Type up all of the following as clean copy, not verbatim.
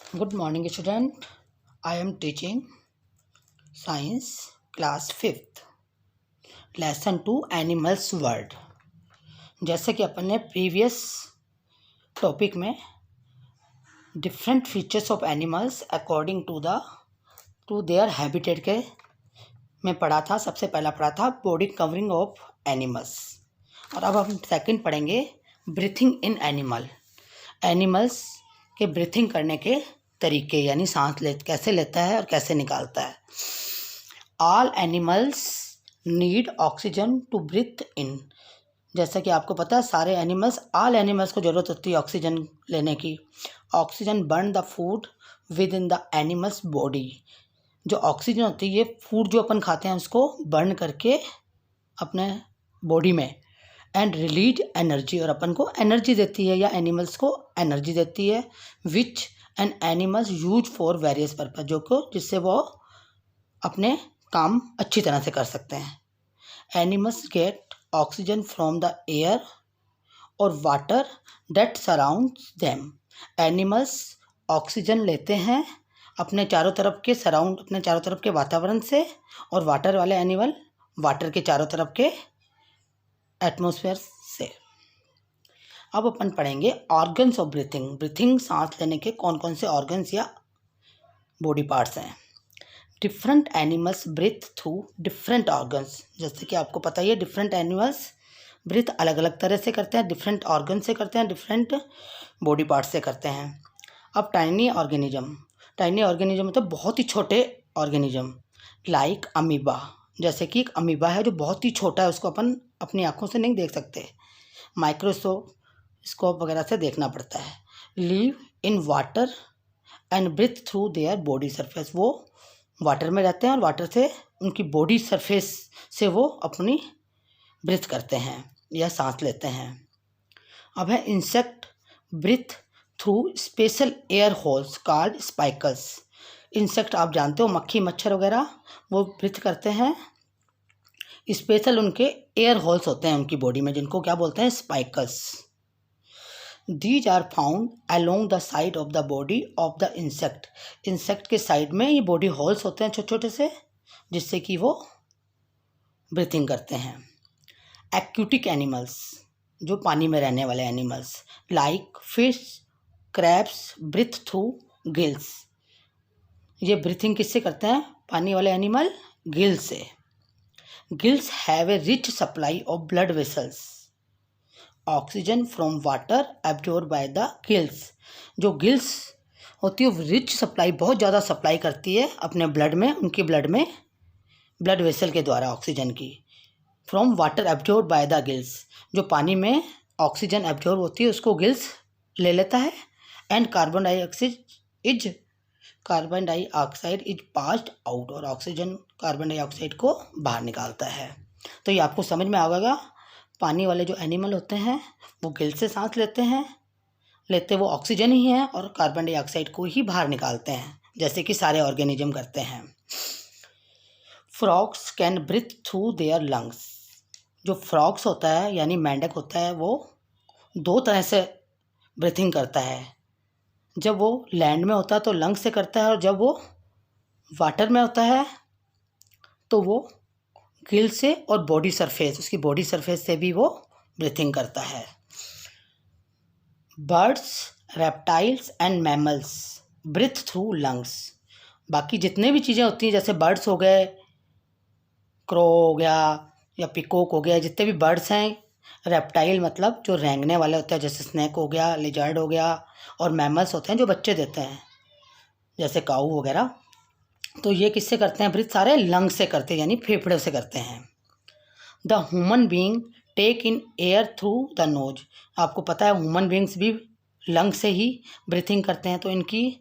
Good morning, student. I am teaching science class 5th lesson 2 animals world. जैसे कि अपन ने प्रीवियस टॉपिक में different features of animals according to their habitat के में पढ़ा था। सबसे पहला पढ़ा था बॉडी कवरिंग ऑफ एनिमल्स, और अब हम सेकंड पढ़ेंगे ब्रीथिंग इन एनिमल्स के ब्रीथिंग करने के तरीके, यानी सांस कैसे लेता है और कैसे निकालता है। All animals need oxygen to breathe in. जैसा कि आपको पता है सारे ऑल एनिमल्स को ज़रूरत होती है ऑक्सीजन लेने की। Oxygen burn the food with in the animals body. जो ऑक्सीजन होती है ये फूड जो अपन खाते हैं उसको बर्न करके अपने बॉडी में एंड रिलीज एनर्जी, और अपन को एनर्जी देती है या एनिमल्स को एनर्जी देती है। विच N animals use for various purpose, जिससे वो अपने काम अच्छी तरह से कर सकते हैं। Animals get oxygen from the air और water that surrounds them. Animals oxygen लेते हैं अपने चारों तरफ के वातावरण से, और वाटर वाले एनिमल वाटर के चारों तरफ के एटमॉस्फेयर से। अब अपन पढ़ेंगे ऑर्गन्स ऑफ ब्रीथिंग सांस लेने के कौन कौन से ऑर्गन्स या बॉडी पार्ट्स हैं। Different animals breathe through different organs. जैसे कि आपको पता ही है डिफरेंट एनिमल्स ब्रीथ अलग अलग तरह से करते हैं, डिफरेंट ऑर्गन से करते हैं, डिफरेंट बॉडी पार्ट्स से करते हैं। अब टाइनी ऑर्गेनिज्म मतलब बहुत ही छोटे ऑर्गेनिज्म, लाइक अमीबा। जैसे कि एक अमीबा है जो बहुत ही छोटा है, उसको अपन अपनी आंखों से नहीं देख सकते, माइक्रोस्कोप वगैरह से देखना पड़ता है। Live in water and breathe through their body surface. वो वाटर में रहते हैं और वाटर से उनकी बॉडी सरफेस से वो अपनी ब्रीथ करते हैं या सांस लेते हैं। अब है insect breathe through special air holes called spiracles. Insect आप जानते हो मक्खी मच्छर वगैरह, वो ब्रीथ करते हैं स्पेशल उनके एयर होल्स होते हैं उनकी बॉडी में, जिनको क्या बोलते हैं spiracles. These are found along the side of the body of the insect के साइड में ये बॉडी होल्स होते हैं छोटे छोटे से, जिससे कि वो ब्रीथिंग करते हैं। एक्वेटिक एनिमल्स जो पानी में रहने वाले animals, like fish crabs breathe through gills. ये ब्रीथिंग किससे करते हैं पानी वाले एनिमल? गिल्स से। Gills have a rich supply of blood vessels. Oxygen from water absorb by the gills. जो गिल्स होती है वो रिच सप्लाई, बहुत ज़्यादा सप्लाई करती है अपने ब्लड में, उनकी ब्लड में ब्लड वेसल के द्वारा ऑक्सीजन की। From water absorb by the gills, जो पानी में ऑक्सीजन एब्जॉर्ब होती है उसको गिल्स ले लेता है। And carbon dioxide is passed out, और ऑक्सीजन कार्बन डाइऑक्साइड को बाहर निकालता है। तो ये आपको समझ में आएगा, पानी वाले जो एनिमल होते हैं वो गिल से सांस लेते वो ऑक्सीजन ही है और कार्बन डाइऑक्साइड को ही बाहर निकालते हैं, जैसे कि सारे ऑर्गेनिज्म करते हैं। Frogs can breathe through their lungs. जो फ्रॉग्स होता है यानी मेंढक होता है वो दो तरह से ब्रीथिंग करता है। जब वो लैंड में होता है तो लंग्स से करता है, और जब वो वाटर में होता है तो वो गिल से और उसकी बॉडी सरफेस से भी वो ब्रीथिंग करता है। Birds reptiles and mammals breathe through lungs. बाकी जितने भी चीज़ें होती हैं जैसे बर्ड्स हो गए, क्रो हो गया या पिकॉक हो गया, जितने भी बर्ड्स हैं, रेप्टाइल मतलब जो रेंगने वाले होते हैं जैसे स्नेक हो गया, लिजर्ड हो गया, और मैमल्स होते हैं जो बच्चे देते हैं जैसे काऊ वगैरह। तो ये किससे करते हैं ब्रीथ? सारे लंग से करते हैं, यानी फेफड़े से करते हैं। The human being take in air through the nose. आपको पता है ह्यूमन बीइंग्स भी लंग से ही ब्रीथिंग करते हैं, तो इनकी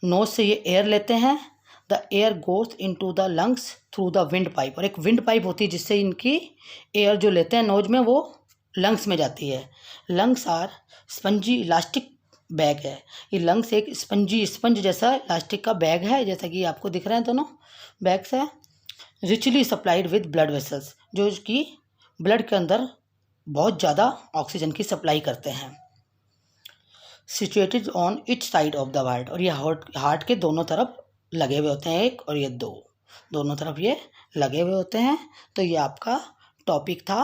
नोज से ये एयर लेते हैं। The air goes into the lungs through the windpipe, और एक विंड पाइप होती है जिससे इनकी एयर जो लेते हैं नोज में वो लंग्स में जाती है। Lungs are spongy elastic bag है। ये लंग्स एक स्पंज जैसा इलास्टिक का बैग है, जैसा कि आपको दिख रहे हैं दोनों बैग्स है। Richly supplied with blood vessels, जो कि ब्लड के अंदर बहुत ज़्यादा ऑक्सीजन की सप्लाई करते हैं। Situated on etch side of the heart, और ये हार्ट के दोनों तरफ लगे हुए होते हैं, एक और ये दो, दोनों तरफ ये लगे हुए होते हैं। तो ये आपका टॉपिक था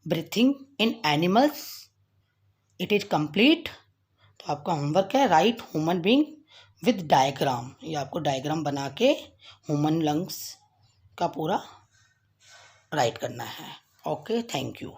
breathing in animals. It is complete. तो आपका होमवर्क है right human being with diagram. ये आपको डायग्राम बना के ह्यूमन लंग्स का पूरा राइट करना है। Okay, thank you.